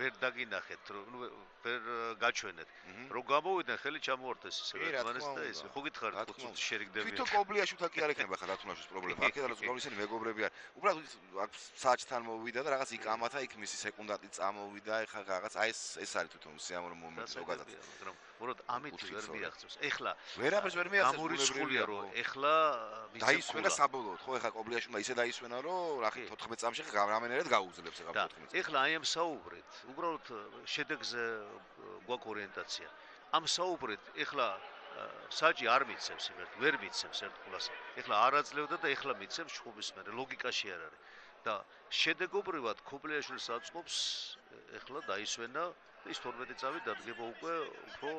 ვერ დაგინახეთ, ვერ გაჩვენეთ. რომ გამოვიდნენ, ხელი ჩამოვართეს ისე ერთმანეთს და ეს. ხო გითხარით, 5 წუთი შერიგდებიან. თვითონ კობლიაშვილთან კი არ ექნება ხა დათუნაშვილის პრობლემა. აქედან კობლიაშვილის მეგობრები არ. უბრალოდ აქ საჭთან მოვიდა და რაღაც იქ ამათა იქ მისი სეკუნდანტი წამოვიდა, ეხლა რაღაც აი ეს არის თვითონ სიამოვნო მომენტი ზოგადად. მაგრამ უბრალოდ ამით ვერ მიაღწევს. ეხლა ვერაფერს ვერ მიაღწევს. გამორიცხულია რომ ეხლა დაისვენა საბოლოოდ, ხო ეხლა კობლიაშვილმა ისე დაისვენა რომ რა 14 წამში რამენერად გაუძლებს ეხლა 14 წამში. ეხლა აი ამ საუბრით, უბრალოდ შედეგზე გვაქვს ორიენტაცია. ამ საუბრით ეხლა საჭი არ მიცემს იმერთ, ვერ მიცემს ერთგულას. ეხლა არ აძლევდა და ეხლა მიცემს ჩხუბის მერე, ლოგიკაში არ არის. და შედეგობრივად კობლიაშვილს აწყობს ეხლა დაისვენა და ის 12 წამი დადგება უკვე უფრო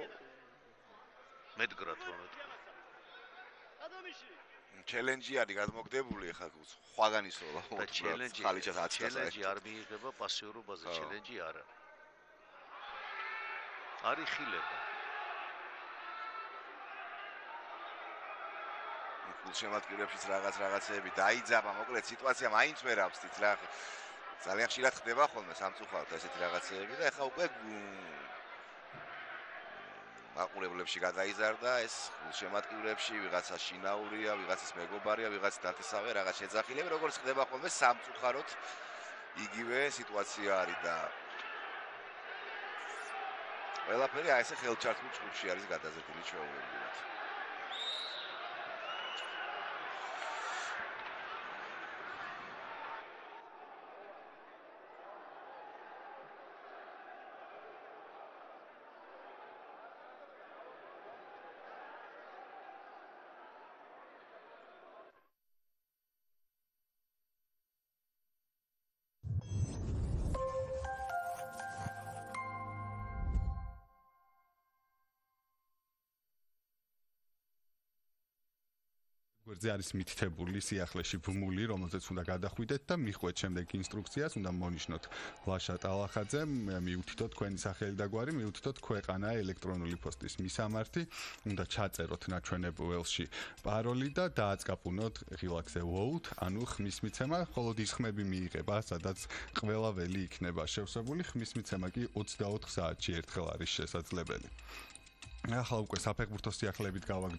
მეტგრად რომ მეთქვა. ჩელენჯი არის გადმოგდებული ეხლა ხვაგანისოლა და ჩელენჯი არ მიიღება პასიურობაზე, ჩელენჯი არ არის. არის ხილება. შემატკივრებშიც რაღაცეები დაიძაბა, მოკლედ სიტუაცია მაინც ვერ ავსდით რა. ძალიან ხშირად ხდება ხოლმე სამწუხაროდ ესეთი რაღაცეები და ეხლა უკვე მაყურებლებში გადაიზარდა ეს შემატკივრებში ვიღაცა შინაურია, ვიღაცის მეგობარია, ვიღაცის დათესავე რაღაც შეძახილები, როგორც ხდება ხოლმე სამწუხაროდ იგივე სიტუაცია არის და ყველაფერი აი ესე ხელჩართულ ჯგუფში არის გადაზრდილი ჩვეულებრივად. გვერდზე არის მითითებული სიახლეში ბმული, რომელზეც უნდა გადახვიდეთ და მიხვდეთ შემდეგ ინსტრუქციას, უნდა მონიშნოთ ლაშა ტალახაძე, მიუთითოთ თქვენი სახელი და გვარი, მიუთითოთ ქვეყანა, ელექტრონული პოსტის მისამართი, უნდა ჩაწეროთ ნაჩვენებელში პაროლი და დააწყაპუნოთ ღილაკზე vote, ანუ ხმის მიცემა, მხოლოდ ის ხმები მიიღება, სადაც ყველა ველი იქნება შევსებული, ხმის მიცემა კი 24 საათში ერთხელ არის შესაძლებელი. ახლა უკვე საფეხბურთო სიახლეებით გავაგზავნეთ